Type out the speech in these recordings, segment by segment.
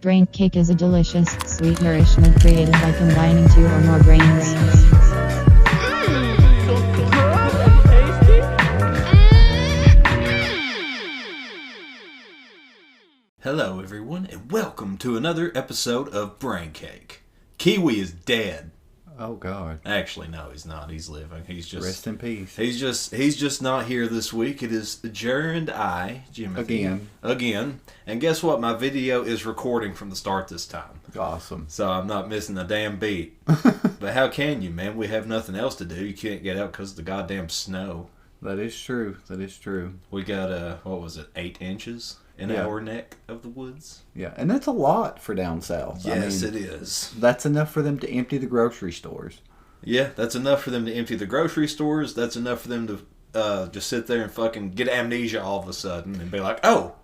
Braincake is a delicious, sweet nourishment created by combining two or more brains. Hello everyone, and welcome to another episode of Braincake. Kiwi is dead. Oh God! Actually, no, he's not. He's living. He's just rest in peace. He's just not here this week. It is Jer and I, Jimothy, again. And guess what? My video is recording from the start this time. Awesome. So I'm not missing a damn beat. But how can you, man? We have nothing else to do. You can't get out because of the goddamn snow. That is true. That is true. We got 8 inches in our neck of the woods. Yeah, and that's a lot for down south. Yes, it is. That's enough for them to empty the grocery stores. Yeah, that's enough for them to empty the grocery stores. That's enough for them to just sit there and fucking get amnesia all of a sudden and be like, oh,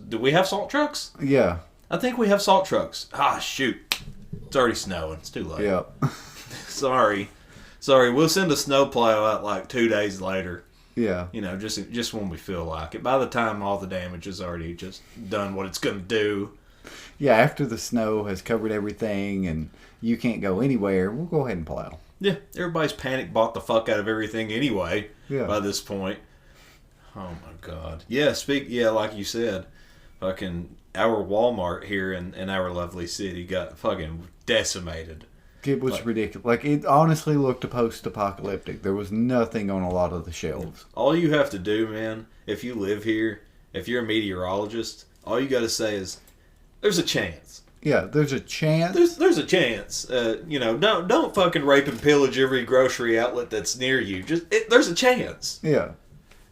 do we have salt trucks? Yeah. I think we have salt trucks. Ah, shoot. It's already snowing. It's too late. Yeah. Sorry. We'll send a snowplow out like 2 days later. Yeah. You know, just when we feel like it. By the time all the damage is already just done what it's going to do. Yeah, after the snow has covered everything and you can't go anywhere, we'll go ahead and plow. Yeah, everybody's panic bought the fuck out of everything anyway by this point. Oh my God. Yeah, like you said, fucking our Walmart here in our lovely city got fucking decimated. It was ridiculous. Like, it honestly looked post-apocalyptic. There was nothing on a lot of the shelves. All you have to do, man, if you live here, if you're a meteorologist, all you got to say is, there's a chance. Yeah, there's a chance. There's a chance. Don't fucking rape and pillage every grocery outlet that's near you. There's a chance. Yeah.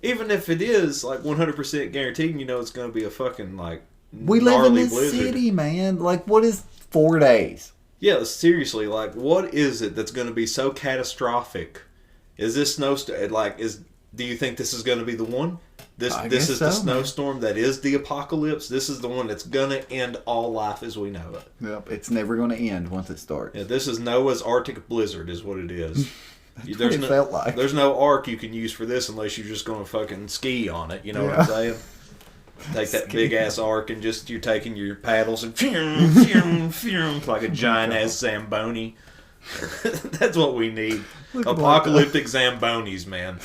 Even if it is, like, 100% guaranteed, it's going to be a fucking, like, we live in this blizzard. City, man. Like, what is 4 days? Yeah, seriously, like, what is it that's going to be so catastrophic? Is this snowstorm, do you think this is going to be the one? This is the snowstorm that is the apocalypse? This is the one that's going to end all life as we know it. Yep, it's never going to end once it starts. Yeah, this is Noah's Arctic blizzard is what it is. That's what it felt like. There's no ark you can use for this unless you're just going to fucking ski on it, you know what I'm saying? Take that big ass arc and you're taking your paddles and like a giant ass Zamboni. That's what we need. Apocalyptic Zambonis, man.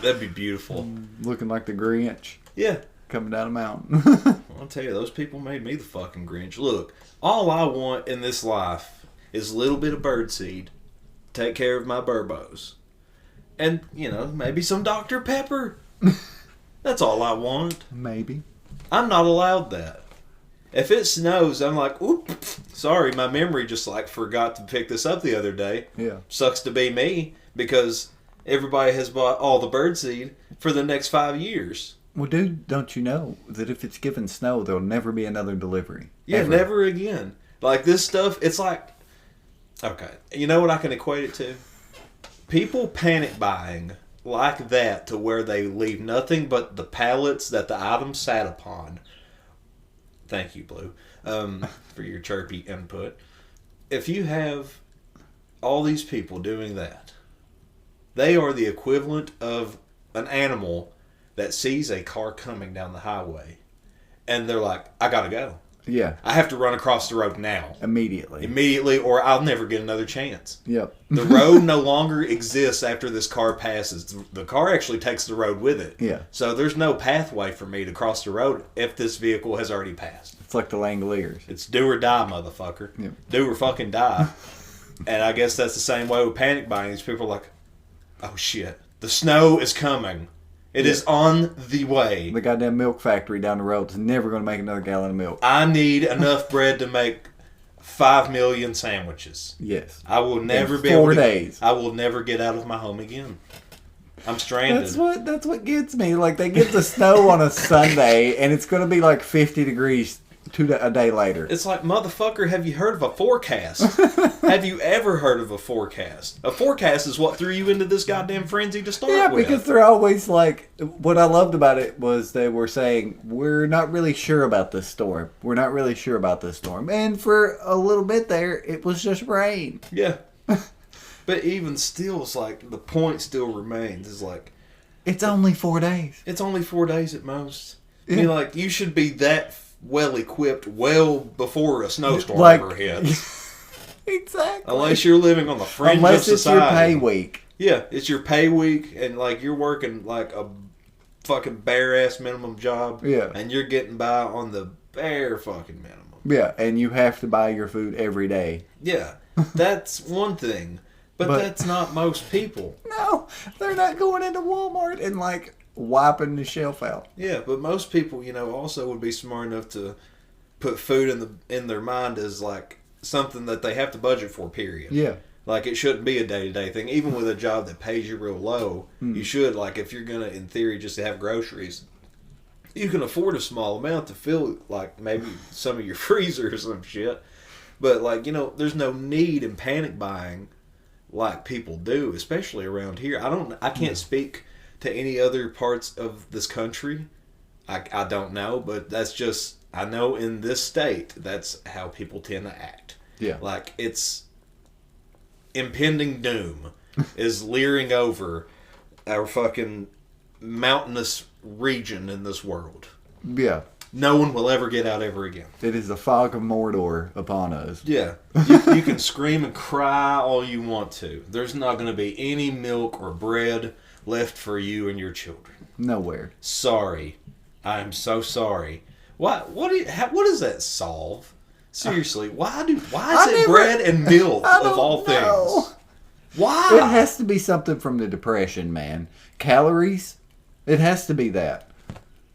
That'd be beautiful. Looking like the Grinch. Yeah. Coming down a mountain. I'll tell you, those people made me the fucking Grinch. Look, all I want in this life is a little bit of birdseed. Take care of my burbos. And, maybe some Dr. Pepper. That's all I want. Maybe. I'm not allowed that. If it snows, I'm like, oop, sorry, my memory just forgot to pick this up the other day. Yeah. Sucks to be me because everybody has bought all the birdseed for the next 5 years. Well, dude, don't you know that if it's given snow, there'll never be another delivery? Yeah, ever. Never again. Like this stuff, it's like, okay, you know what I can equate it to? People panic buying like that to where they leave nothing but the pallets that the item sat upon. Thank you, Blue, for your chirpy input. If you have all these people doing that, they are the equivalent of an animal that sees a car coming down the highway and they're like, I gotta go. Yeah. I have to run across the road now. Immediately, or I'll never get another chance. Yep. The road no longer exists after this car passes. The car actually takes the road with it. Yeah. So there's no pathway for me to cross the road if this vehicle has already passed. It's like the Langoliers. It's do or die, motherfucker. Yep. Do or fucking die. And I guess that's the same way with panic buying. These people are like, oh shit, the snow is coming. It is on the way. The goddamn milk factory down the road is never going to make another gallon of milk. I need enough bread to make 5 million sandwiches. Yes. I will never be 4 days. I will never get out of my home again. I'm stranded. That's what gets me. Like, they get the snow on a Sunday, and it's going to be like 50 degrees a day later. It's like, motherfucker, have you heard of a forecast? Have you ever heard of a forecast? A forecast is what threw you into this goddamn frenzy to start with. Yeah, because they're always like, what I loved about it was they were saying, we're not really sure about this storm. We're not really sure about this storm. And for a little bit there, it was just rain. Yeah. But even still, it's like, the point still remains. It's like, it's only 4 days. It's only 4 days at most. Yeah. I mean, like, you should be that well equipped well before a snowstorm Like- ever hits. Exactly. Unless you're living on the fringe Unless of it's your society. pay week. Yeah, it's your pay week, and like you're working like a fucking bare ass minimum job. Yeah. And you're getting by on the bare fucking minimum. Yeah, and you have to buy your food every day. Yeah, that's one thing, but that's not most people. No, they're not going into Walmart and like wiping the shelf out. Yeah, but most people, also would be smart enough to put food in their mind as like something that they have to budget for. Period. Yeah. Like, it shouldn't be a day-to-day thing. Even with a job that pays you real low, you should, like, if you're going to, in theory, just have groceries, you can afford a small amount to fill, like, maybe some of your freezer or some shit. But, like, there's no need in panic buying like people do, especially around here. I can't speak to any other parts of this country. I don't know, but that's just, I know in this state, that's how people tend to act. Yeah. Like, it's impending doom is leering over our fucking mountainous region in this world. Yeah. No one will ever get out ever again. It is the fog of Mordor upon us. Yeah. You can scream and cry all you want to. There's not going to be any milk or bread left for you and your children. Nowhere. Sorry. I'm so sorry. What does that solve? Seriously, why is it bread and milk of all things? Why? It has to be something from the Depression, man. Calories? It has to be that.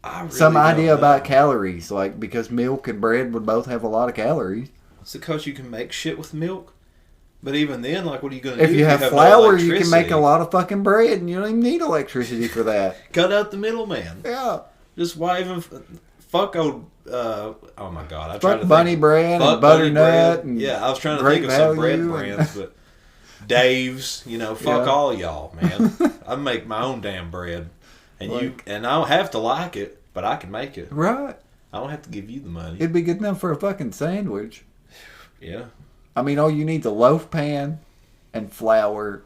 I really Some don't idea know. about calories, like because milk and bread would both have a lot of calories. It's because you can make shit with milk. But even then, like, what are you going to do? If you have no flour, you can make electricity? a lot of fucking bread, and you don't even need electricity for that. Cut out the middleman. Yeah. Just why even fuck old? Oh my god! I tried Fuck to Bunny think, bread fuck and Bunny butternut. And yeah, I was trying to Great think of some bread Value brands, but Dave's. Fuck Yeah. all y'all, man. I make my own damn bread, and I don't have to like it, but I can make it. Right. I don't have to give you the money. It'd be good enough for a fucking sandwich. Yeah. I mean, all you need is a loaf pan and flour,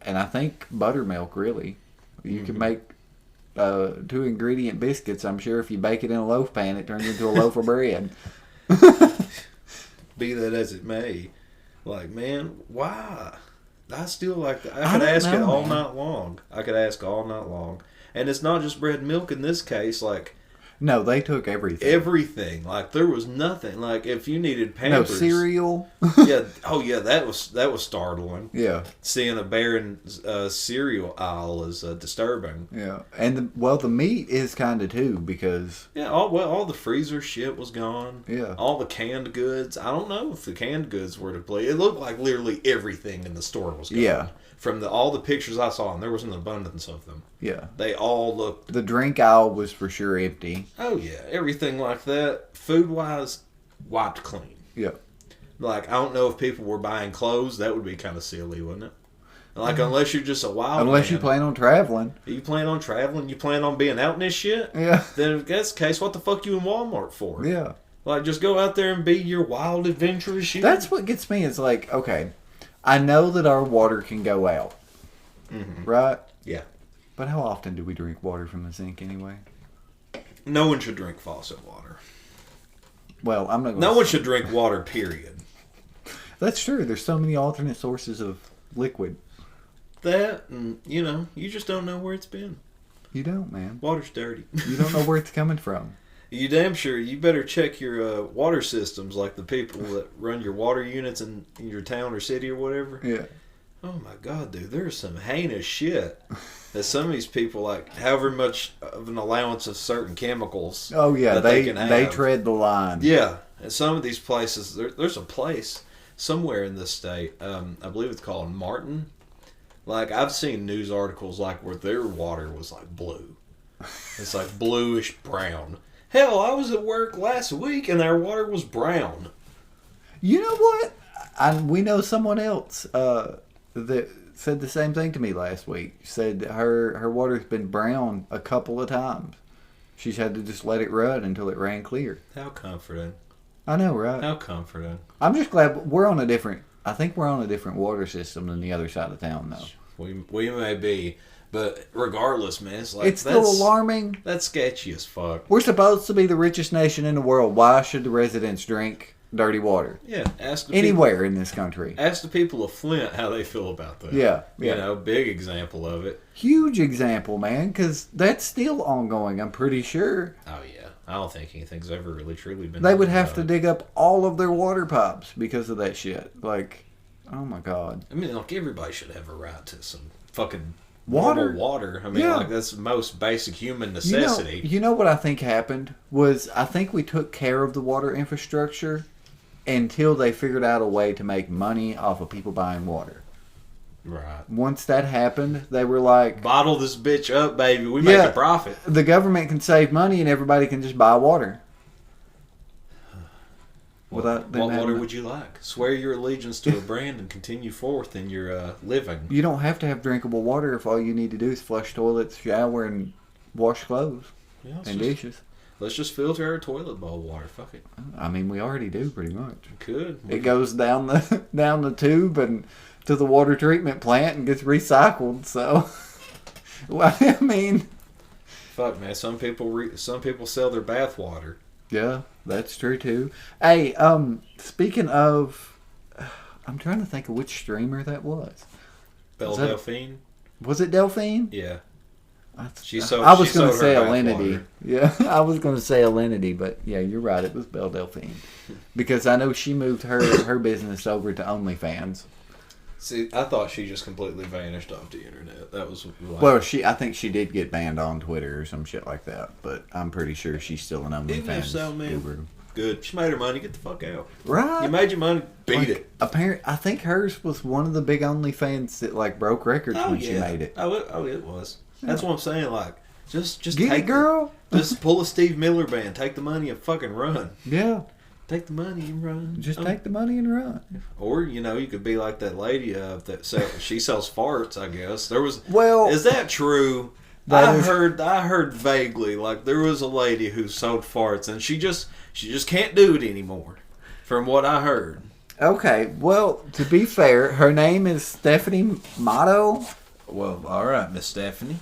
and I think buttermilk, really. You can make 2-ingredient biscuits. I'm sure if you bake it in a loaf pan, it turns into a loaf of bread. Be that as it may, like, man, why? I still like that. I I could don't ask it know, all man. night long. I could ask all night long. And it's not just bread and milk in this case, like, No, they took everything. everything. Like, there was nothing. Like, if you needed No Pampers. cereal. Yeah. Oh, yeah, that was startling. Yeah, Seeing a barren cereal aisle is disturbing. yeah. And the meat is kind of too, because Yeah, all the freezer shit was gone. Yeah. All the canned goods. I don't know if the canned goods were to play. It looked like literally everything in the store was gone. Yeah. From all the pictures I saw, and there was an abundance of them. yeah, They all looked. the drink aisle was for sure empty. Oh yeah, everything like that. Food wise, wiped clean. Yeah. Like, I don't know if people were buying clothes. That would be kind of silly, wouldn't it? Like, unless you're just a wild Unless man. you plan on traveling. You plan on traveling? You plan on being out in this shit? Yeah. Then if that's the case, what the fuck you in Walmart for? Yeah. Like, just go out there and be your wild, adventurous shit. That's what gets me. It's like, okay, I know that our water can go out, right? Yeah. But how often do we drink water from the sink anyway? No one should drink faucet water. Well, I'm not going No one should drink water, period. That's true. There's so many alternate sources of liquid. That, and, you just don't know where it's been. You don't, man. Water's dirty. You don't know where it's coming from. You damn sure. You better check your water systems, like the people that run your water units in your town or city or whatever. Yeah. Oh my god, dude, there's some heinous shit that some of these people, like, however much of an allowance of certain chemicals. Oh yeah, that they can have. they tread the line. Yeah, and some of these places, there's a place somewhere in this state. I believe it's called Martin. Like, I've seen news articles like where their water was like blue. It's like bluish brown. Hell, I was at work last week and our water was brown. You know what? We know someone else that said the same thing to me last week. Said her water's been brown a couple of times. She's had to just let it run until it ran clear. How comforting. I know, right? How comforting. I'm just glad we're on a different. I think we're on a different water system than the other side of town, though. We may be, But regardless, man, it's like It's still alarming. That's sketchy as fuck. We're supposed to be the richest nation in the world. Why should the residents drink dirty water? Yeah, ask the anywhere people, in this country. Ask the people of Flint how they feel about that. Yeah. You know, big example of it. Huge example, man, because that's still ongoing, I'm pretty sure. Oh, yeah. I don't think anything's ever really truly been... They would have to dig up all of their water pipes because of that shit. Like, oh my God. I mean, like, everybody should have a right to some fucking... Water? Water. I mean, like, that's the most basic human necessity. You know what I think happened was I think we took care of the water infrastructure until they figured out a way to make money off of people buying water. Right. Once that happened, they were like... Bottle this bitch up, baby. We make a profit. The government can save money and everybody can just buy water. What water would you like? Swear your allegiance to a brand and continue forth in your living. You don't have to have drinkable water if all you need to do is flush toilets, shower, and wash clothes and dishes. Let's just filter our toilet bowl water. Fuck it. I mean, we already do pretty much. We could. It goes down the tube and to the water treatment plant and gets recycled. So, well, I mean, fuck, man. Some people sell their bath water. Yeah, that's true too. Hey, speaking of, I'm trying to think of which streamer that was. Belle Delphine. Was it Delphine? Yeah. I was going to say Alinity. Yeah, I was going to say Alinity, but yeah, you're right. It was Belle Delphine because I know she moved her business over to OnlyFans. See, I thought she just completely vanished off the internet. That was well, I think she did get banned on Twitter or some shit like that, but I'm pretty sure she's still an OnlyFans guru. Good. She made her money. Get the fuck out. Right. You made your money. Beat it. I think hers was one of the big OnlyFans that like broke records when she made it. Oh, it was. That's what I'm saying. Like, just get take it, girl. Just pull a Steve Miller Band. Take the money and fucking run. Yeah. Take the money and run. Just take the money and run. Or, you could be like that lady she sells farts, I guess. Is that true? I heard vaguely, like there was a lady who sold farts and she just can't do it anymore. From what I heard. Okay, well, to be fair, her name is Stephanie Motto. Well, all right, Miss Stephanie.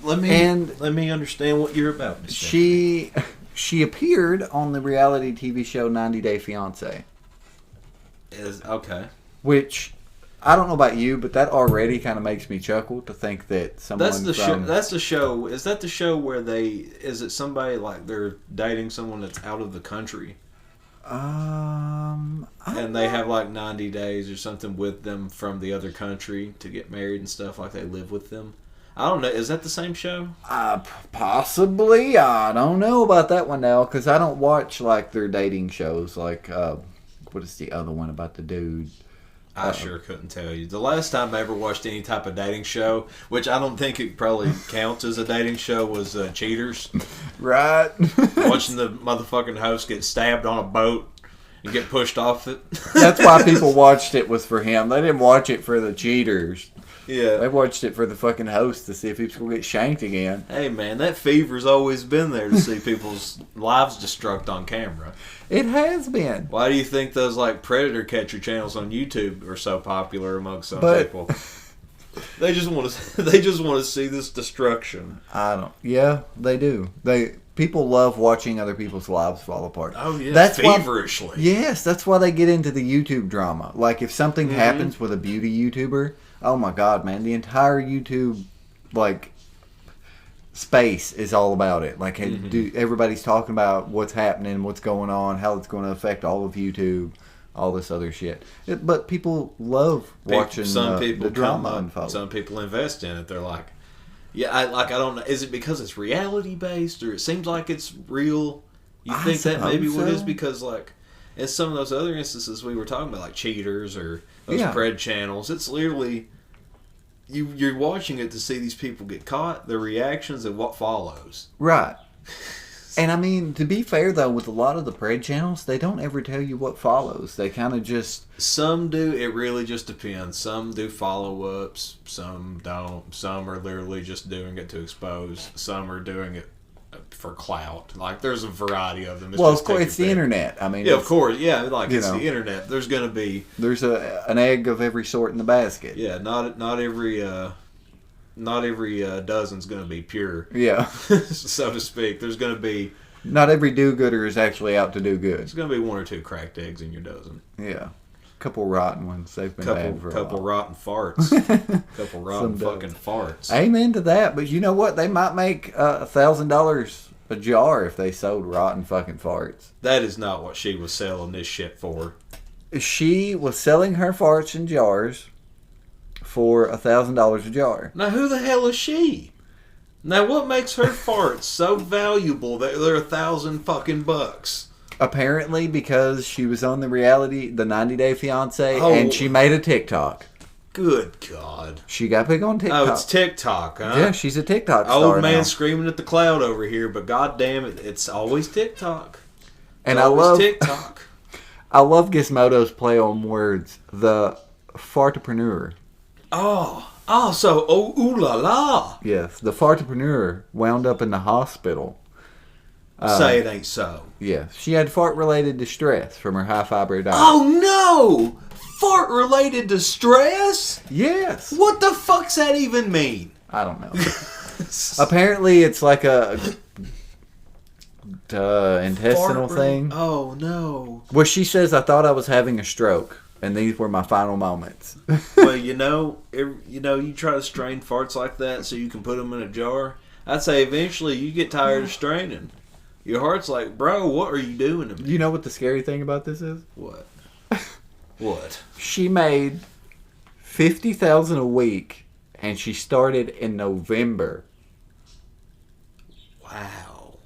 Let me understand what you're about, Miss Stephanie. She appeared on the reality TV show 90 Day Fiancé. Okay. Which, I don't know about you, but that already kind of makes me chuckle to think that someone That's the show. Is that the show where is it somebody like they're dating someone that's out of the country? And they have like 90 days or something with them from the other country to get married and stuff, like they live with them. I don't know. Is that the same show? Possibly. I don't know about that one now because I don't watch like their dating shows. Like, what is the other one about the dude? I sure couldn't tell you. The last time I ever watched any type of dating show, which I don't think it probably counts as a dating show, was Cheaters. Right. Watching the motherfucking host get stabbed on a boat and get pushed off it. That's why people watched it, was for him. They didn't watch it for the cheaters. Yeah. They watched it for the fucking host to see if he was going to get shanked again. Hey, man, that fever's always been there to see people's lives destruct on camera. It has been. Why do you think those, like, predator catcher channels on YouTube are so popular amongst some people? They just want to see this destruction. Yeah, they do. People love watching other people's lives fall apart. Oh, yeah. That's feverishly. Yes, that's why they get into the YouTube drama. Like, if something happens with a beauty YouTuber, oh my God, man, the entire YouTube, like, space is all about it. Like, everybody's talking about what's happening, what's going on, how it's going to affect all of YouTube, all this other shit. But people love watching the drama unfold. Some people invest in it. They're like, I don't know. Is it because it's reality based, or it seems like it's real? You think that maybe what it is? Because like in some of those other instances we were talking about, like Cheaters or those pred channels, it's literally you're watching it to see these people get caught, their reactions, and what follows. Right. And I mean, to be fair though, with a lot of the pred channels, they don't ever tell you what follows. They kind of just... Some do. It really just depends. Some do follow-ups. Some don't. Some are literally just doing it to expose. Some are doing it for clout. Like, there's a variety of them. Well, of course, it's the internet. I mean... Yeah, of course. Yeah, like, it's the internet. There's going to be... There's an egg of every sort in the basket. Yeah, not every not every dozen's going to be pure. Yeah. So to speak. There's going to be... Not every do-gooder is actually out to do good. There's going to be 1 or 2 cracked eggs in your dozen. Yeah. Couple rotten ones. They've been bad for a couple while. rotten farts. Couple rotten fucking farts. Amen to that. But you know what? They might make $1,000 a jar if they sold rotten fucking farts. That is not what she was selling this shit for. She was selling her farts in jars for $1,000 a jar. Now who the hell is she? Now what makes her farts so valuable that they're $1,000 fucking bucks? Apparently because she was on the 90 Day Fiancé, and she made a TikTok. Good God. She got big on TikTok. Oh, it's TikTok, huh? Yeah, she's a TikTok star Old man now. screaming at the cloud over here, but God damn it, it's always TikTok. And it's always I love TikTok. I love Gizmodo's play on words. The fartipreneur. Ooh la la. Yes, the fartipreneur wound up in the hospital. Say it ain't so. Yeah, she had fart-related distress from her high-fiber diet. Oh no! Fart-related distress? Yes. What the fuck's that even mean? I don't know. Apparently, it's like a intestinal thing. Oh no. Well, she says, I thought I was having a stroke, and these were my final moments. Well, you try to strain farts like that so you can put them in a jar. I'd say eventually you get tired of straining. Your heart's like, bro, what are you doing to me? You know what the scary thing about this is? What? What? She made $50,000 a week, and she started in November. Wow.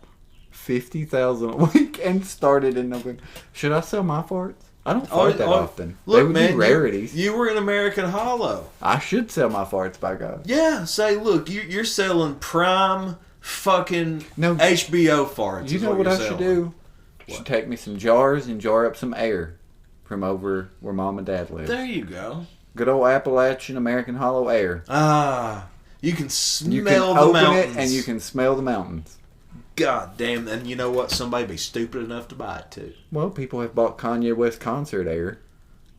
$50,000 a week and started in November. Should I sell my farts? I don't fart that often. Look, they would man, be rarities. You were in American Hollow. I should sell my farts, by God. Yeah, say, look, you're selling prime fucking HBO farts. You know what I should do? I should take me some jars and jar up some air from over where Mom and Dad live. There you go. Good old Appalachian American Hollow air. You can smell you can the open mountains. it and you can smell the mountains. God damn, and you know what? Somebody be stupid enough to buy it too. Well, people have bought Kayne West concert air.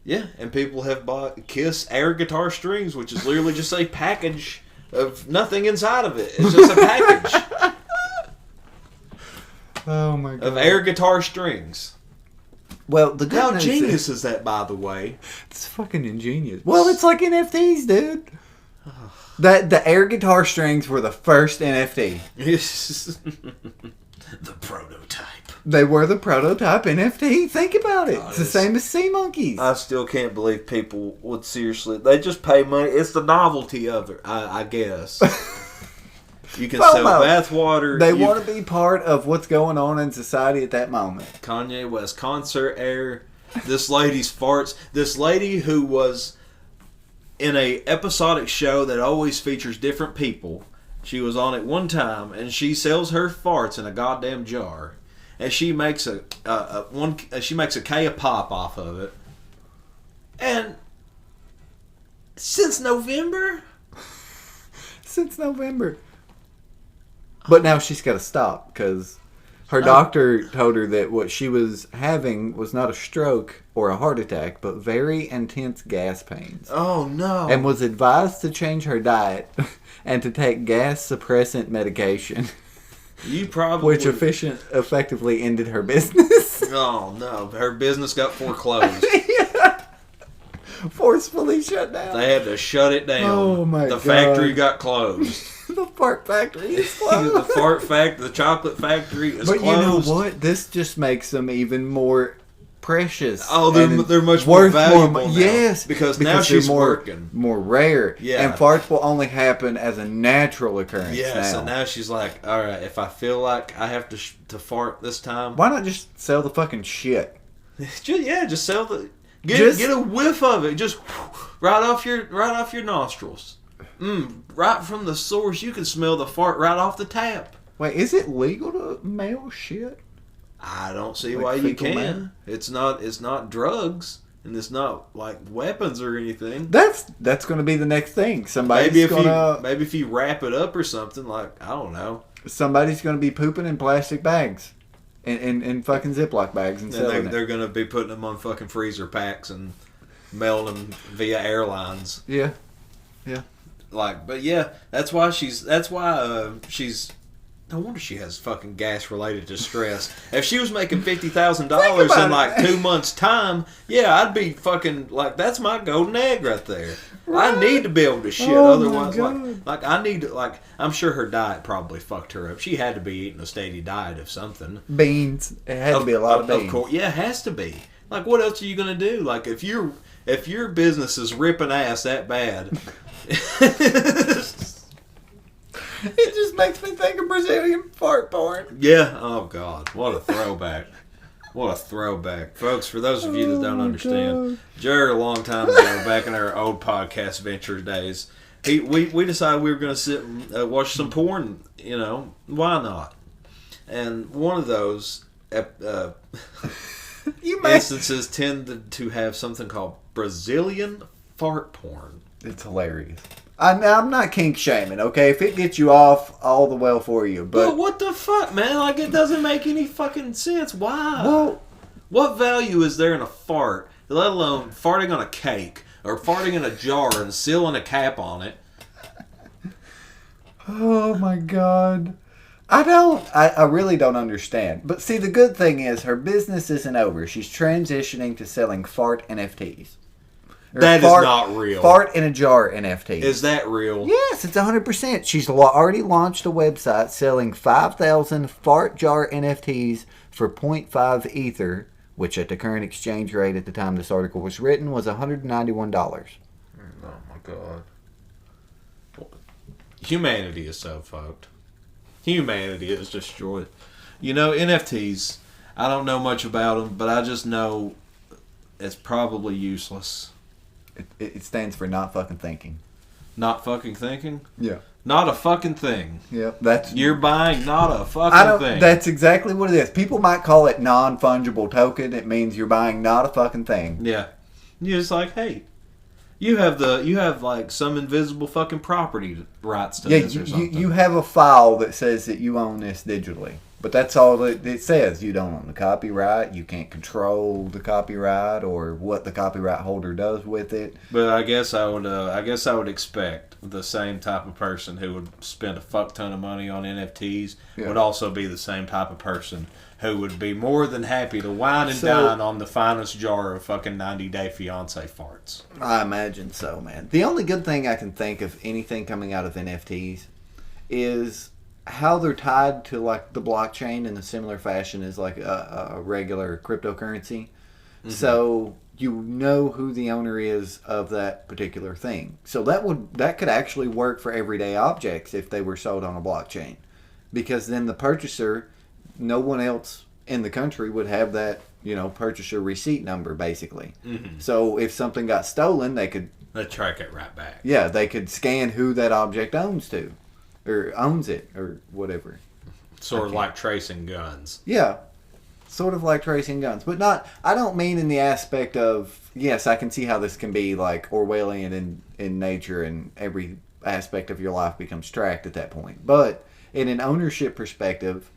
Yeah, and people have bought Kiss air guitar strings, which is literally just a package of nothing inside of it. It's just a package. Oh my God. Of air guitar strings. Well, the good How news genius is that, by the way? It's fucking ingenious. Well, it's like NFTs, dude. The air guitar strings were the first NFT. The prototype. They were the prototype NFT. Think about it. God, it's the same as sea monkeys. I still can't believe people would seriously. They just pay money. It's the novelty of it, I guess. You can sell bathwater. They want to be part of what's going on in society at that moment. Kanye West concert air. This lady's farts. This lady who was in a episodic show that always features different people. She was on it one time, and she sells her farts in a goddamn jar, and she makes a K of pop off of it. And since November. But now she's got to stop because her doctor told her that what she was having was not a stroke or a heart attack, but very intense gas pains. Oh, no. And was advised to change her diet and to take gas suppressant medication. You probably... Which effectively ended her business. Oh, no. Her business got foreclosed. Yeah. Forcefully shut down. They had to shut it down. Oh, my God. The factory got closed. The fart factory is closed. The fart factory, the chocolate factory is closed. But you know what? This just makes them even more precious. Oh, they're much more valuable now. Yes. Because now she's working. More rare. Yeah. And farts will only happen as a natural occurrence yes, now. and now she's like, all right, if I feel like I have to fart this time. Why not just sell the fucking shit? just sell the... Get a whiff of it. Just right off your nostrils. Right from the source, you can smell the fart right off the tap. Wait, is it legal to mail shit? I don't see Like why you fecal can. matter? It's not drugs, and it's not like weapons or anything. That's going to be the next thing. Maybe if you wrap it up or something, like, I don't know. Somebody's going to be pooping in plastic bags, in fucking Ziploc bags, and selling it. They're going to be putting them on fucking freezer packs and mailing them via airlines. Yeah. Like, but yeah, that's why she's. No wonder she has fucking gas-related distress. If she was making $50,000 in like 2 months' time, yeah, I'd be fucking like, that's my golden egg right there. Right? I need to be able to shit. Otherwise, like I need to, like, I'm sure her diet probably fucked her up. She had to be eating a steady diet of something. Beans. It had to be a lot of beans. Of course, yeah, it has to be. Like, what else are you gonna do? Like, if your business is ripping ass that bad. It just makes me think of Brazilian fart porn. Yeah. Oh, God. What a throwback. What a throwback. Folks, for those of you that don't understand, Jer, a long time ago, back in our old podcast venture days, we decided we were going to sit and watch some porn. You know, why not? And one of those instances tended to have something called Brazilian fart porn. It's hilarious. I'm not kink shaming, okay? If it gets you off, all the well for you. But what the fuck, man? Like, it doesn't make any fucking sense. Why? Well, what value is there in a fart, let alone farting on a cake or farting in a jar and sealing a cap on it? Oh my God. I really don't understand. But see, the good thing is her business isn't over. She's transitioning to selling fart NFTs. That is not real. Fart in a jar NFT. Is that real? Yes, it's 100%. She's already launched a website selling 5,000 fart jar NFTs for 0.5 Ether, which at the current exchange rate at the time this article was written was $191. Oh my God. Humanity is so fucked. Humanity is destroyed. You know, NFTs, I don't know much about them, but I just know it's probably useless. It stands for not fucking thinking. Not fucking thinking? Yeah. Not a fucking thing. Yeah, you're buying not a fucking thing. That's exactly what it is. People might call it non-fungible token. It means you're buying not a fucking thing. Yeah. You're just like, hey, you have like some invisible fucking property rights to this or something. You have a file that says that you own this digitally. But that's all it says. You don't own the copyright. You can't control the copyright or what the copyright holder does with it. But I guess I would expect the same type of person who would spend a fuck ton of money on NFTs would also be the same type of person who would be more than happy to wine and dine on the finest jar of fucking 90-Day Fiancé farts. I imagine so, man. The only good thing I can think of anything coming out of NFTs is how they're tied to like the blockchain in a similar fashion as like a regular cryptocurrency. Mm-hmm. So you know who the owner is of that particular thing. So that could actually work for everyday objects if they were sold on a blockchain. Because then the purchaser, no one else in the country would have that, purchaser receipt number basically. Mm-hmm. So if something got stolen, they'd track it right back. Yeah, they could scan who that object owns it, or whatever. Sort of like tracing guns. Yeah, sort of like tracing guns. But I don't mean in the aspect of, yes, I can see how this can be like Orwellian in nature and every aspect of your life becomes tracked at that point. But in an ownership perspective,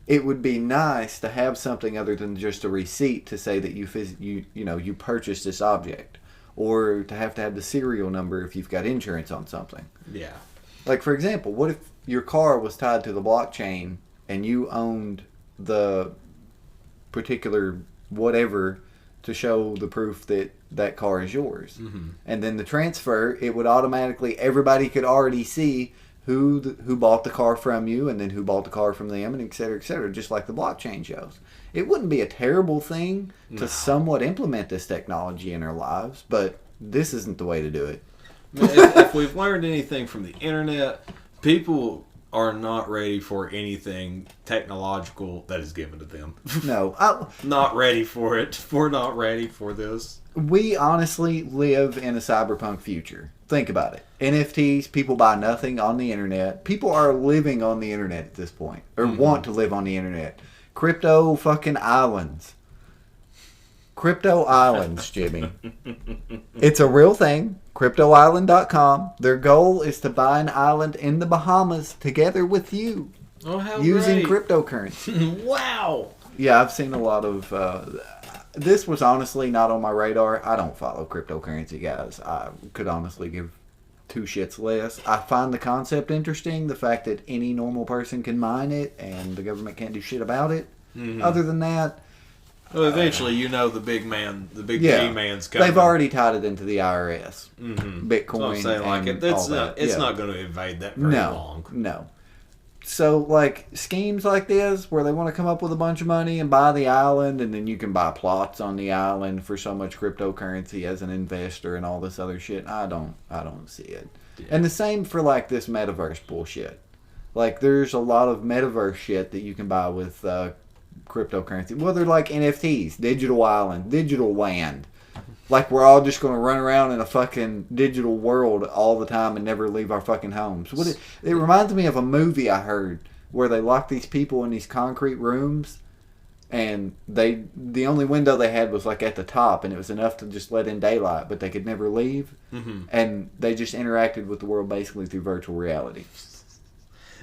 it would be nice to have something other than just a receipt to say that you purchased this object. Or to have the serial number if you've got insurance on something. Yeah. Like, for example, what if your car was tied to the blockchain and you owned the particular whatever to show the proof that that car is yours? Mm-hmm. And then the transfer, it would automatically, everybody could already see who bought the car from you and then who bought the car from them and et cetera, just like the blockchain shows. It wouldn't be a terrible thing to somewhat implement this technology in our lives, but this isn't the way to do it. If we've learned anything from the internet, people are not ready for anything technological that is given to them. No. Not ready for it. We're not ready for this. We honestly live in a cyberpunk future. Think about it. NFTs, people buy nothing on the internet. People are living on the internet at this point. Or want to live on the internet. Crypto fucking islands. Crypto islands, Jimmy. It's a real thing. CryptoIsland.com. Their goal is to buy an island in the Bahamas together with you. Oh, how using great. Cryptocurrency. Wow. Yeah, I've seen a lot of... this was honestly not on my radar. I don't follow cryptocurrency, guys. I could honestly give two shits less. I find the concept interesting. The fact that any normal person can mine it and the government can't do shit about it. Mm-hmm. Other than that, well, eventually, the big G man's coming. They've already tied it into the IRS, Bitcoin. So I'm saying, it's not going to evade that very long. No. So, like, schemes like this, where they want to come up with a bunch of money and buy the island, and then you can buy plots on the island for so much cryptocurrency as an investor and all this other shit, I don't see it. Yeah. And the same for, like, this metaverse bullshit. Like, there's a lot of metaverse shit that you can buy with cryptocurrency. Well, they're like NFTs, digital island, digital land. Like, we're all just going to run around in a fucking digital world all the time and never leave our fucking homes. It reminds me of a movie I heard where they locked these people in these concrete rooms, and the only window they had was like at the top, and it was enough to just let in daylight, but they could never leave. Mm-hmm. And they just interacted with the world basically through virtual reality.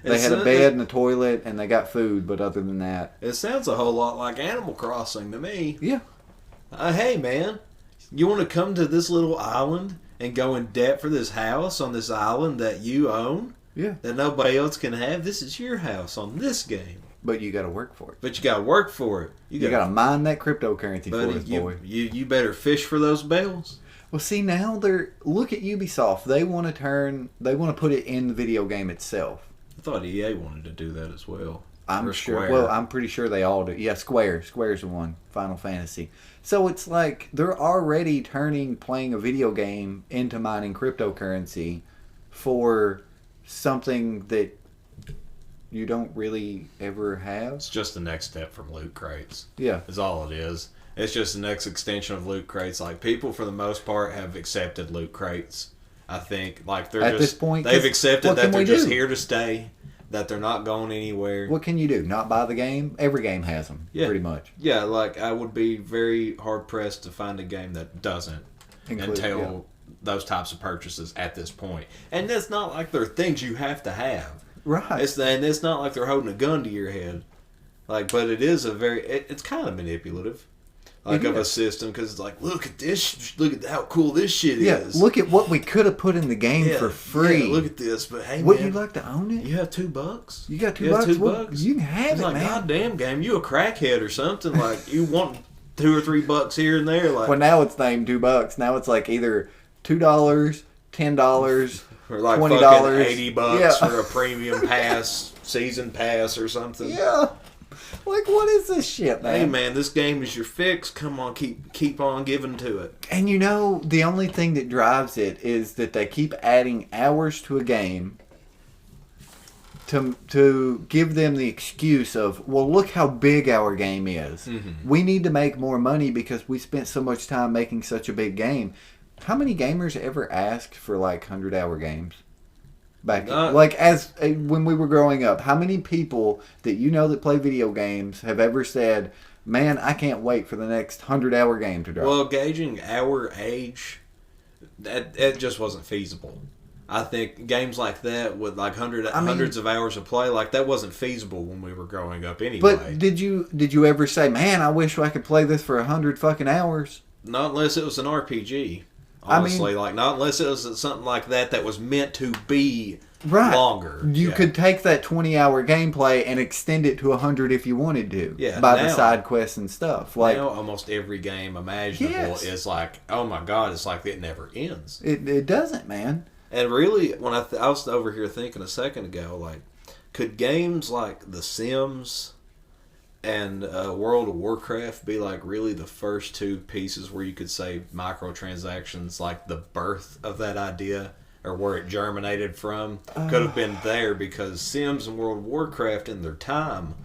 They had a bed and a toilet, and they got food, but other than that... It sounds a whole lot like Animal Crossing to me. Yeah. Hey, man. You want to come to this little island and go in debt for this house on this island that you own? Yeah. That nobody else can have? This is your house on this game. But you got to work for it. But you got to work for it. You got to mine that cryptocurrency for us, boy. You better fish for those bells. Well, see, now look at Ubisoft. They want to put it in the video game itself. I thought EA wanted to do that as well. I'm sure. Well, I'm pretty sure they all do. Yeah, Square. Square's the one. Final Fantasy. So it's like they're already turning playing a video game into mining cryptocurrency for something that you don't really ever have. It's just the next step from loot crates. Yeah. Is all it is. It's just the next extension of loot crates. Like, people for the most part have accepted loot crates. I think, like, they're at this point, they've accepted that they're just here to stay, that they're not going anywhere. What can you do? Not buy the game? Every game has them, pretty much. Yeah, like, I would be very hard-pressed to find a game that doesn't entail those types of purchases at this point. And it's not like they're things you have to have. Right. It's not like they're holding a gun to your head. Like, but it is it's kind of manipulative. Like, of a system, because it's like, look at this, look at how cool this shit is. Yeah, look at what we could have put in the game for free. Yeah, look at this, but hey, wouldn't you like to own it? You have $2? You got $2? You can have it, like, man. Goddamn game, you a crackhead or something, like, you want $2 or $3 here and there, like. Well, now it's named $2. Now it's like either $2, $10, or like $20, fucking $80 for a premium pass, season pass or something. Yeah. Like, what is this shit, man? Hey, man, this game is your fix. Come on, keep on giving to it. And you know, the only thing that drives it is that they keep adding hours to a game to give them the excuse of, well, look how big our game is. Mm-hmm. We need to make more money because we spent so much time making such a big game. How many gamers ever asked for, like, 100-hour games? When we were growing up, how many people that you know that play video games have ever said, man, I can't wait for the next 100-hour game to drop? Well, gauging our age, that just wasn't feasible. I think games like that with like hundreds of hours of play, like that wasn't feasible when we were growing up anyway. But did you ever say, man, I wish I could play this for 100 fucking hours? Not unless it was an RPG. Honestly, like, not unless it was something like that was meant to be longer. You could take that 20-hour gameplay and extend it to 100 if you wanted to. Yeah, by the side quests and stuff. Like, now almost every game imaginable is like, oh my god, it's like it never ends. It doesn't, man. And really, when I was over here thinking a second ago, like, could games like The Sims and World of Warcraft be like really the first two pieces where you could say microtransactions, like the birth of that idea, or where it germinated from, could have been there, because Sims and World of Warcraft in their time,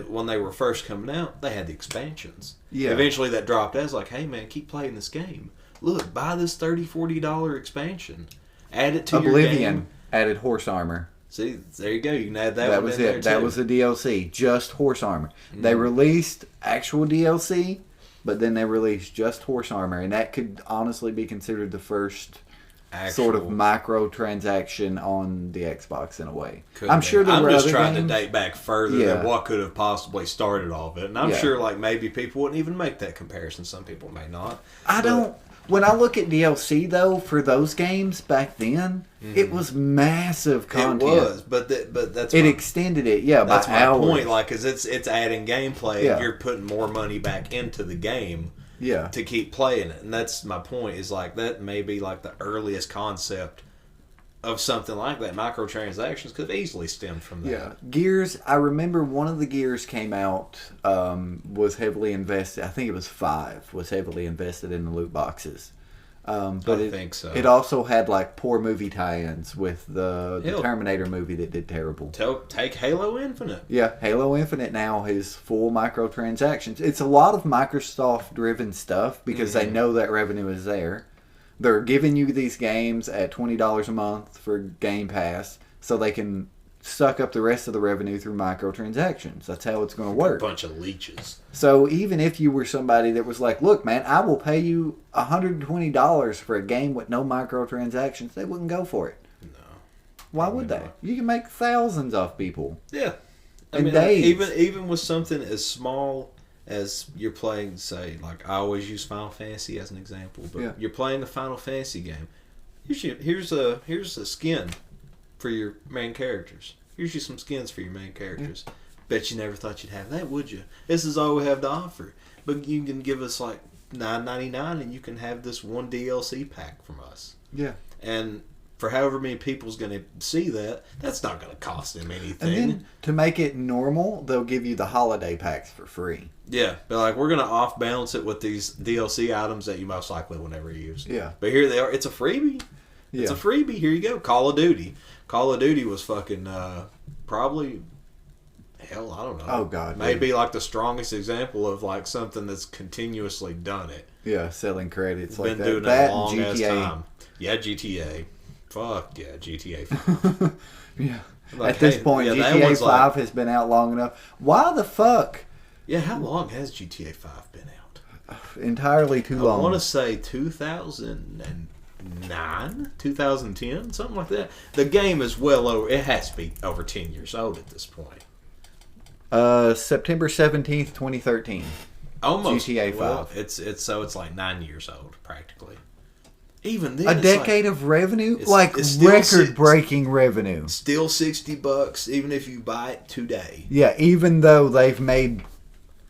when they were first coming out, they had the expansions. Yeah. Eventually that dropped as like, hey man, keep playing this game. Look, buy this $30, $40 expansion. Add it to your game. Oblivion added horse armor. See, there you go. You can add that one That was it. That was the DLC. Just horse armor. Mm. They released actual DLC, but then they released just horse armor. And that could honestly be considered the first sort of microtransaction on the Xbox in a way. I'm sure there were other games. I'm just trying to date back further than what could have possibly started all of it. And I'm sure like maybe people wouldn't even make that comparison. Some people may not. When I look at DLC though for those games back then, it was massive content. It was, but that's extended it, yeah. That's by my hours. point. Like, cause it's adding gameplay. Yeah. And you're putting more money back into the game. Yeah. To keep playing it, and that's my point. Is like that may be like the earliest concept of something like that. Microtransactions could have easily stemmed from that. Yeah, Gears. I remember one of the Gears came out was heavily invested. I think it was 5 was heavily invested in the loot boxes. But I think so. It also had like poor movie tie-ins with the Terminator movie that did terrible. Take Halo Infinite. Yeah, Halo Infinite now is full microtransactions. It's a lot of Microsoft-driven stuff because they know that revenue is there. They're giving you these games at $20 a month for Game Pass so they can suck up the rest of the revenue through microtransactions. That's how it's going to work. A bunch of leeches. So even if you were somebody that was like, look, man, I will pay you $120 for a game with no microtransactions, they wouldn't go for it. No. Why would they? You can make thousands off people. Yeah. I In mean, days. even with something as small as you're playing, say, like I always use Final Fantasy as an example, but you're playing a Final Fantasy game. Here's a skin for your main characters. Here's you some skins for your main characters. Yeah. Bet you never thought you'd have that, would you? This is all we have to offer. But you can give us like $9.99 and you can have this one DLC pack from us. Yeah. And for however many people's going to see that, that's not going to cost them anything. And then to make it normal, they'll give you the holiday packs for free. Yeah, but like we're going to off balance it with these DLC items that you most likely will never use. Yeah. But here they are. It's a freebie. Yeah. It's a freebie. Here you go. Call of Duty. Call of Duty was fucking probably, hell, I don't know. Oh, God. Maybe like the strongest example of like something that's continuously done it. Yeah, selling credits Been like that. doing that a long GTA. ass time. Yeah, GTA. Fuck yeah, GTA 5. Yeah. Like, at this point, GTA 5 has been out long enough. Why the fuck? Yeah, how long has GTA 5 been out? Entirely too long. I want to say 2009, 2010, something like that. The game is well over. It has to be over 10 years old at this point. September 17th, 2013. Almost. GTA 5. Well, it's like 9 years old practically. Even then, a decade of revenue, it's record-breaking revenue. Still $60, even if you buy it today. Yeah, even though they've made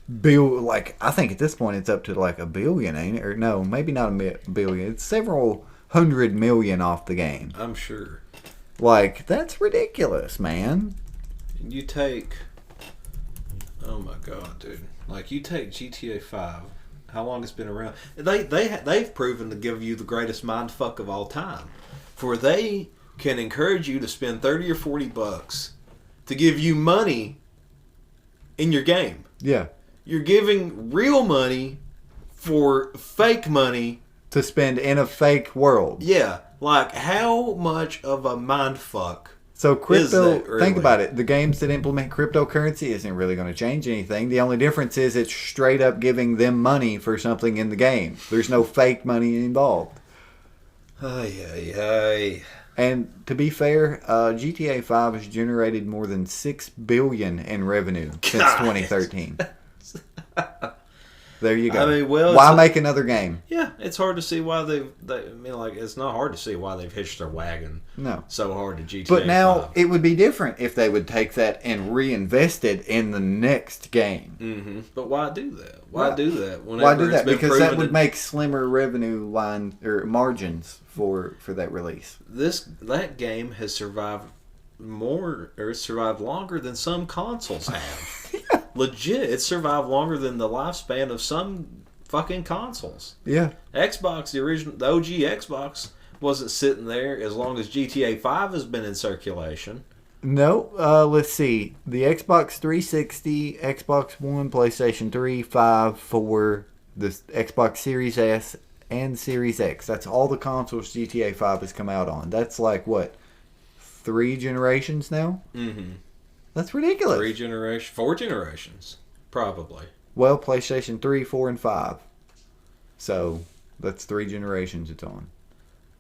I think at this point it's up to like $1 billion, ain't it? Or no, maybe not $1 billion. It's several $100 million off the game. I'm sure. Like, that's ridiculous, man. You take, oh my god, dude! Like you take GTA 5. How long it's been around? They've proven to give you the greatest mind fuck of all time, for they can encourage you to spend $30 or $40 to give you money in your game. Yeah, you're giving real money for fake money to spend in a fake world. Yeah, like how much of a mind fuck? So crypto, really? Think about it. The games that implement cryptocurrency isn't really going to change anything. The only difference is it's straight up giving them money for something in the game. There's no fake money involved. Ay. And to be fair, GTA 5 has generated more than $6 billion in revenue since 2013. There you go. I mean, well, why make another game? Yeah, it's hard to see why it's not hard to see why they've hitched their wagon so hard to GTA. But now 5. it would be different if they would take that and reinvest it in the next game. Mm-hmm. But why do that? Why do that? Why do that? Because that would make slimmer revenue line or margins for that release. That game has survived longer than some consoles have. Yeah. Legit, it's survived longer than the lifespan of some fucking consoles. Yeah. Xbox, the OG Xbox, wasn't sitting there as long as GTA 5 has been in circulation. No, let's see. The Xbox 360, Xbox One, PlayStation 3, 5, 4, the Xbox Series S, and Series X. That's all the consoles GTA 5 has come out on. That's like, what, 3 generations now? Mm-hmm. That's ridiculous. 4 generations, probably. Well, PlayStation 3, 4, and 5. So, that's 3 generations it's on.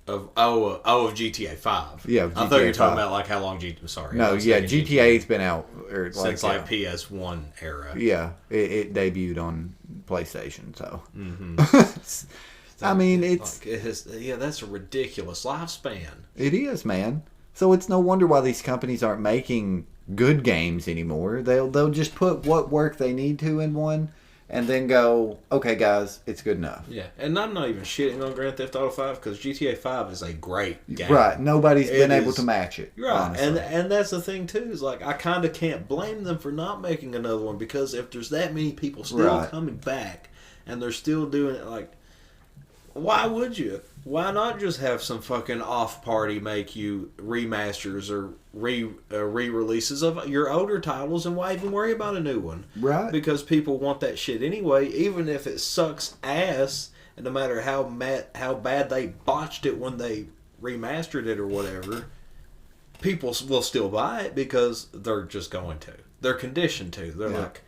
Of GTA 5. Yeah, GTA I thought you were talking 5. about like how long Sorry. No, yeah, GTA's been out since like PS1 era. Yeah, it debuted on PlayStation, so. Mm-hmm. I mean, it's... Like, that's a ridiculous lifespan. It is, man. So it's no wonder why these companies aren't making good games anymore. They'll just put what work they need to in one, and then go, okay, guys, it's good enough. Yeah, and I'm not even shitting on Grand Theft Auto 5 because GTA 5 is a great game. Right, nobody's been able to match it. Right, honestly. and that's the thing too. Is like I kind of can't blame them for not making another one because if there's that many people still coming back and they're still doing it, like, why would you? Why not just have some fucking off party make you remasters or re-releases of your older titles, and why even worry about a new one? Right. Because people want that shit anyway, even if it sucks ass, and no matter how bad they botched it when they remastered it or whatever, people will still buy it because they're just going to. They're conditioned to. They're like,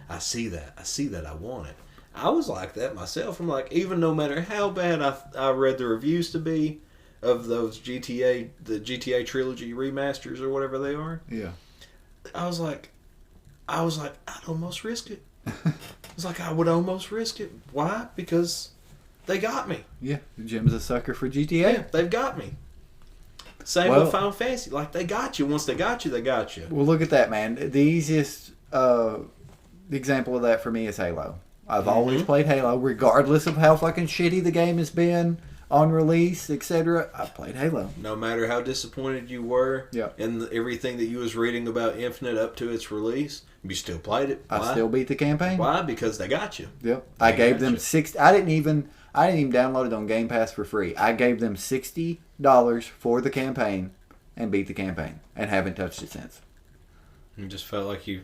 I see that, I want it. I was like that myself. I'm like, even no matter how bad I read the reviews to be of those the GTA trilogy remasters or whatever they are. Yeah. I was like, I'd almost risk it. It's like I would almost risk it. Why? Because they got me. Yeah, Jim's a sucker for GTA. Yeah, they've got me. Same with Final Fantasy. Like, they got you. Once they got you, they got you. Well, look at that, man. The easiest example of that for me is Halo. I've always played Halo, regardless of how fucking shitty the game has been on release, etc. I've played Halo. No matter how disappointed you were in everything that you was reading about Infinite up to its release, you still played it. Why? I still beat the campaign. Why? Because they got you. Yep. I gave them $60. I didn't even download it on Game Pass for free. I gave them $60 for the campaign and beat the campaign and haven't touched it since. You just felt like you...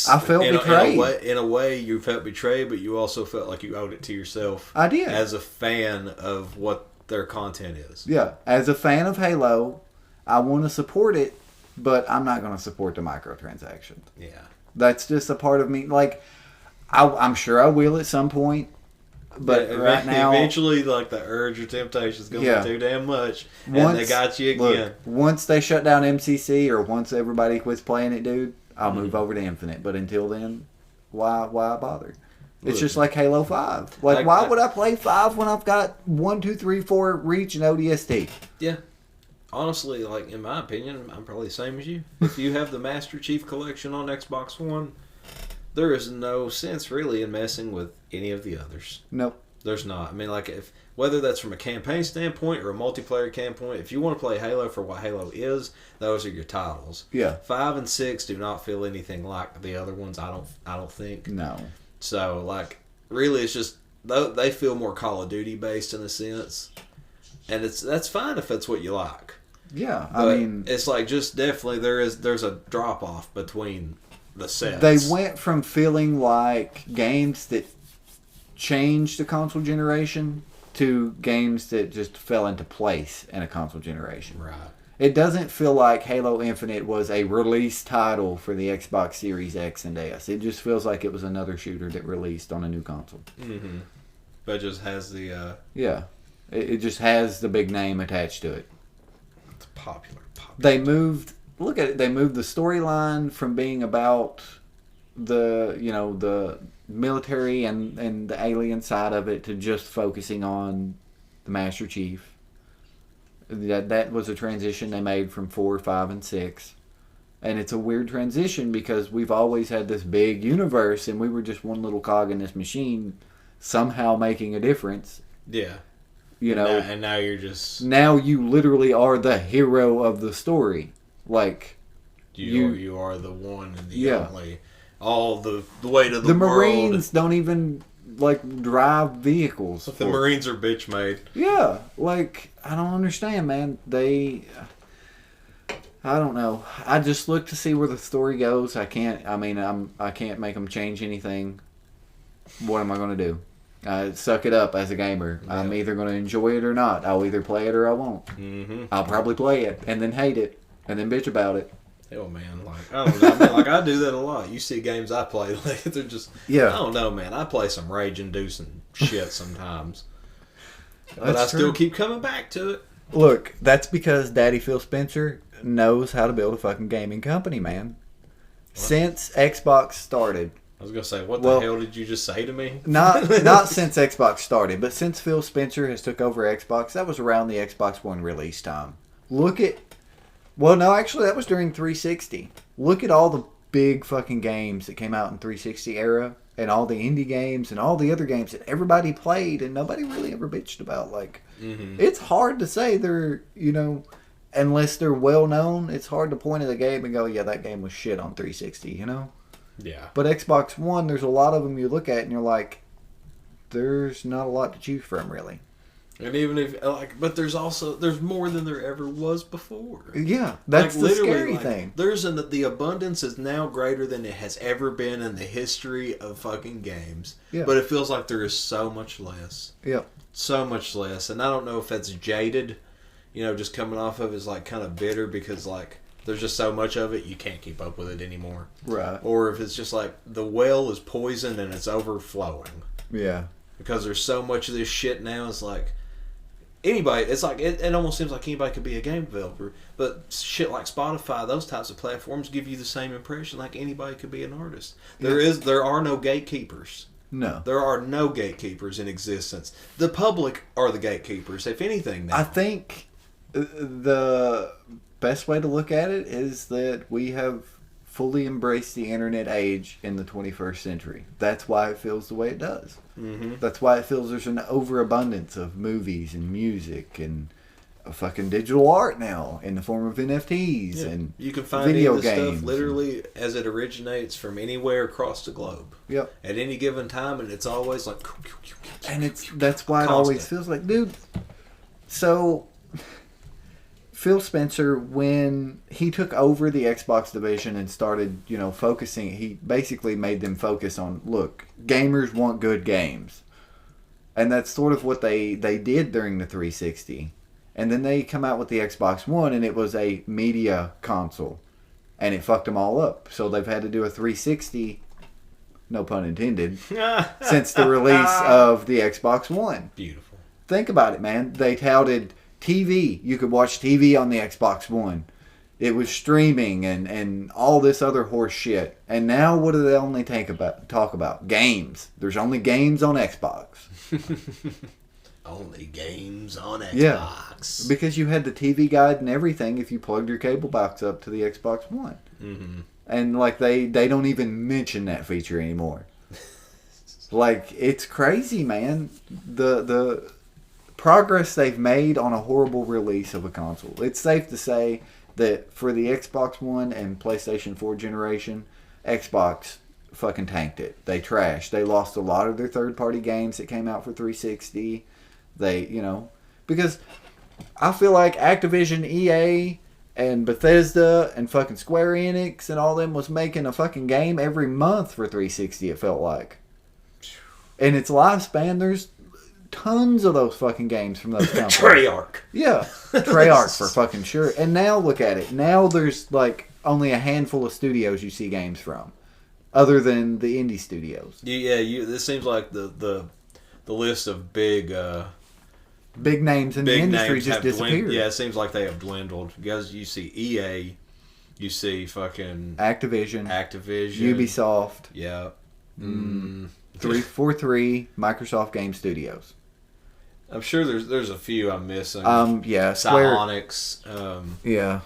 I felt betrayed. In a way, you felt betrayed, but you also felt like you owed it to yourself. I did. As a fan of what their content is. Yeah. As a fan of Halo, I want to support it, but I'm not going to support the microtransactions. Yeah. That's just a part of me. Like, I'm sure I will at some point, but right now... Eventually, like, the urge or temptation is going to be too damn much, and they got you again. Look, once they shut down MCC or once everybody quits playing it, dude, I'll move over to Infinite. But until then, why bother? It's just like Halo 5. Like, why would I play 5 when I've got 1, 2, 3, 4 Reach and ODST? Yeah. Honestly, like, in my opinion, I'm probably the same as you. If you have the Master Chief Collection on Xbox One, there is no sense really in messing with any of the others. Nope. There's not. I mean, like, whether that's from a campaign standpoint or a multiplayer standpoint, if you want to play Halo for what Halo is, those are your titles. Yeah. 5 and 6 do not feel anything like the other ones. I don't think. No. So, like, really, it's just they feel more Call of Duty based in a sense, and that's fine if that's what you like. Yeah, But I mean, it's like just definitely there's a drop off between the sets. they went from feeling like games that changed the console generation to games that just fell into place in a console generation. Right. It doesn't feel like Halo Infinite was a release title for the Xbox Series X and S. It just feels like it was another shooter that released on a new console. Mm-hmm. But it just has the... Yeah. It just has the big name attached to it. It's popular. They moved... Look at it. They moved the storyline from being about the military and the alien side of it to just focusing on the Master Chief. That was a transition they made from 4, 5, and 6. And it's a weird transition because we've always had this big universe and we were just one little cog in this machine somehow making a difference. Yeah. You know. And now you're just... Now you literally are the hero of the story. Like... You are the one and the only... All the way to the world. Marines don't even... like drive vehicles. The Marines are bitch made. Yeah, like I don't understand, man. I don't know. I just look to see where the story goes. I can't make them change anything. What am I going to do? Suck it up as a gamer. Yeah. I'm either going to enjoy it or not. I'll either play it or I won't. Mm-hmm. I'll probably play it and then hate it and then bitch about it. Hell, man, like I don't know, man, like I do that a lot. You see games I play, like they're just, I don't know, man. I play some rage-inducing shit sometimes, but I still keep coming back to it. Look, that's because Daddy Phil Spencer knows how to build a fucking gaming company, man. What? Since Xbox started, I was gonna say, what the hell did you just say to me? Not since Xbox started, but since Phil Spencer has took over Xbox. That was around the Xbox One release time. That was during 360. Look at all the big fucking games that came out in 360 era, and all the indie games and all the other games that everybody played and nobody really ever bitched about. Like, it's hard to say they're, unless they're well known. It's hard to point at a game and go, yeah, that game was shit on 360. Yeah. But Xbox One, there's a lot of them you look at and you're like, there's not a lot to choose from, really. And even if, but there's more than there ever was before. Yeah, that's the scary thing. The abundance is now greater than it has ever been in the history of fucking games. Yeah. But it feels like there is so much less. Yeah. So much less. And I don't know if that's jaded, just coming off of is like kind of bitter because like, there's just so much of it, you can't keep up with it anymore. Right. Or if it's just like, the well is poisoned and it's overflowing. Yeah. Because there's so much of this shit now, it's like, anybody, it's like, it almost seems like anybody could be a game developer. But shit like Spotify, those types of platforms give you the same impression like anybody could be an artist. There are no gatekeepers. No. There are no gatekeepers in existence. The public are the gatekeepers, if anything. Now. I think the best way to look at it is that we have fully embraced the internet age in the 21st century. That's why it feels the way it does. Mm-hmm. That's why it feels there's an overabundance of movies and music and fucking digital art now in the form of NFTs and you can find video this games stuff literally as it originates from anywhere across the globe. Yep. At any given time, and it's always like, and that's why it always feels like, dude. So Phil Spencer, when he took over the Xbox division and started, focusing, he basically made them focus on, look, gamers want good games. And that's sort of what they did during the 360. And then they come out with the Xbox One, and it was a media console. And it fucked them all up. So they've had to do a 360, no pun intended, since the release of the Xbox One. Beautiful. Think about it, man. They touted TV. You could watch TV on the Xbox One. It was streaming and all this other horse shit. And now what do they only talk about? Games. There's only games on Xbox. Only games on Xbox. Yeah, because you had the TV guide and everything if you plugged your cable box up to the Xbox One. Mm-hmm. And like they don't even mention that feature anymore. Like, it's crazy, man. The progress they've made on a horrible release of a console. It's safe to say that for the Xbox One and PlayStation 4 generation, Xbox fucking tanked it. They trashed. They lost a lot of their third-party games that came out for 360. Because I feel like Activision, EA, and Bethesda, and fucking Square Enix, and all them was making a fucking game every month for 360, it felt like. In its lifespan, there's tons of those fucking games from those companies. Treyarch. Yeah, Treyarch for fucking sure. And now look at it. Now there's like only a handful of studios you see games from, other than the indie studios. Yeah, this seems like the list of big names in the industry just disappeared. Yeah, it seems like they have dwindled because you see EA, you see fucking Activision, Ubisoft. Yeah. 343 Microsoft Game Studios. I'm sure there's a few I'm missing. Yeah, Psionics. Yeah.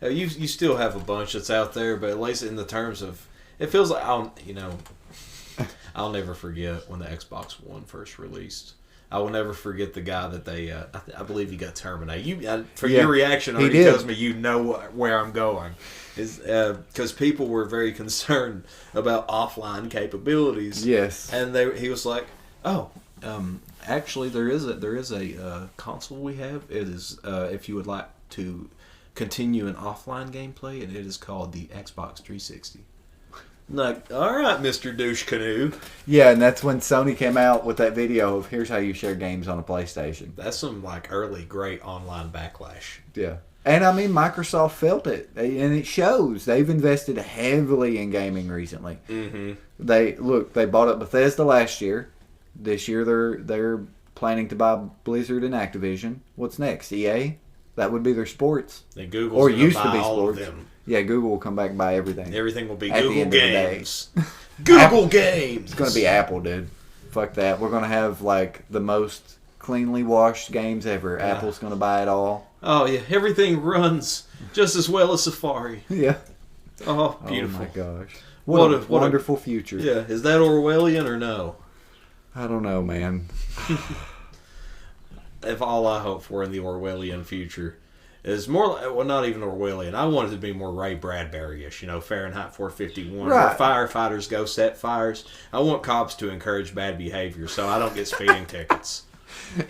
You still have a bunch that's out there, but at least in the terms of, it feels like I'll never forget when the Xbox One first released. I will never forget the guy that they. I believe he got terminated. Your reaction already tells me you know where I'm going. Is because people were very concerned about offline capabilities. Yes, and he was like, "Oh, actually, there is a console we have. It is if you would like to continue an offline gameplay, and it is called the Xbox 360." Like, all right, Mr. Douche Canoe. Yeah, and that's when Sony came out with that video of here's how you share games on a PlayStation. That's some like early great online backlash. Yeah. And I mean, Microsoft felt it, and it shows. They've invested heavily in gaming recently. Mm-hmm. They bought up Bethesda last year. This year they're planning to buy Blizzard and Activision. What's next? EA? That would be their sports. And Google's used to be all sports. of them. Yeah, Google will come back and buy everything. Everything will be at Google the end Games. Google Games. It's gonna be Apple, dude. Fuck that. We're gonna have like the most cleanly washed games ever. Apple's gonna buy it all. Oh yeah, everything runs just as well as Safari. Yeah. Oh, beautiful. Oh my gosh. What a wonderful future. Yeah, is that Orwellian or no? I don't know, man. If all I hope for in the Orwellian future is more, well, not even Orwellian. I want it to be more Ray Bradbury-ish, Fahrenheit 451, right. Where firefighters go set fires. I want cops to encourage bad behavior so I don't get speeding tickets.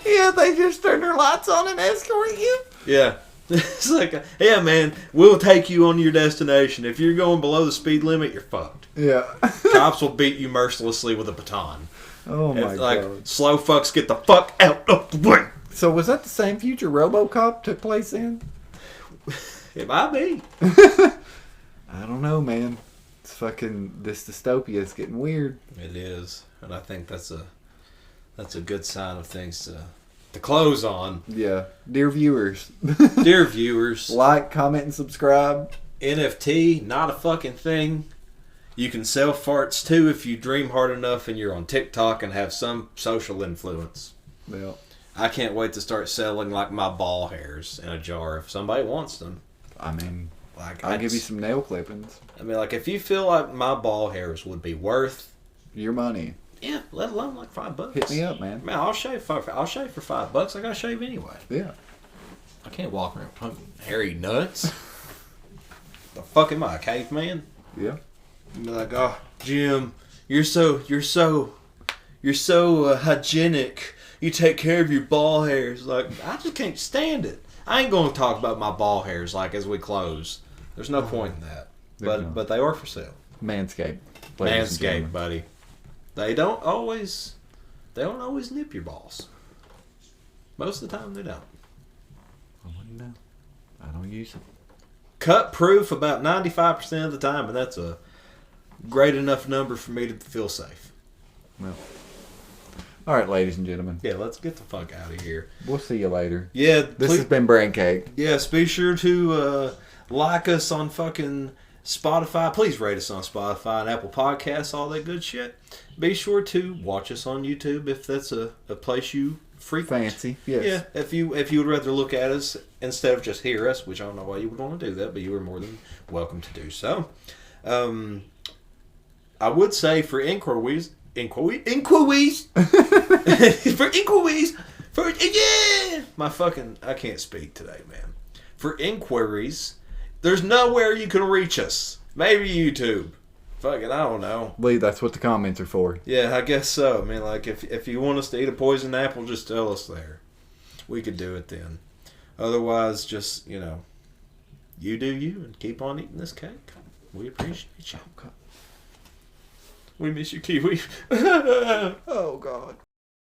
Yeah, they just turn their lights on and escort you. Yeah. It's like, yeah, man, we'll take you on your destination. If you're going below the speed limit, you're fucked. Yeah. Cops will beat you mercilessly with a baton. Oh my God. Slow fucks, get the fuck out of the way. So was that the same future RoboCop took place in? It might be. I don't know, man. It's fucking, this dystopia is getting weird. It is. And I think that's a good sign of things to close on. Yeah. Dear viewers. Dear viewers. Like, comment, and subscribe. NFT, not a fucking thing. You can sell farts too if you dream hard enough and you're on TikTok and have some social influence. Yeah. I can't wait to start selling like my ball hairs in a jar if somebody wants them. I mean, like I'll give you some nail clippings. I mean, like if you feel like my ball hairs would be worth your money. Yeah, let alone like $5. Hit me up, man. Man, I'll shave for $5. I gotta shave anyway. Yeah. I can't walk around pumping hairy nuts. The fuck am I, a caveman? Yeah. You'd be like, oh, Jim, you're so hygienic. You take care of your ball hairs. Like, I just can't stand it. I ain't gonna talk about my ball hairs like as we close. There's no point in that. But they are for sale. Manscaped. Manscaped, buddy. They don't always nip your balls. Most of the time they don't. I wouldn't know. I don't use them. Cut proof about 95% of the time, and that's a great enough number for me to feel safe. Well. All right, ladies and gentlemen. Yeah, let's get the fuck out of here. We'll see you later. Yeah. This has been Braincake. Yes, be sure to like us on fucking Spotify. Please rate us on Spotify and Apple Podcasts, all that good shit. Be sure to watch us on YouTube if that's a place you frequent. Fancy, yes. Yeah, if you would rather look at us instead of just hear us, which I don't know why you would want to do that, but you are more than welcome to do so. I would say for inquiries, for inquiries, I can't speak today, man. For inquiries, there's nowhere you can reach us. Maybe YouTube. Fucking, I don't know. Lee, that's what the comments are for. Yeah, I guess so. I mean, like, if you want us to eat a poison apple, just tell us there. We could do it then. Otherwise, just, you do you and keep on eating this cake. We appreciate you. We miss you, Kiwi. Oh, God.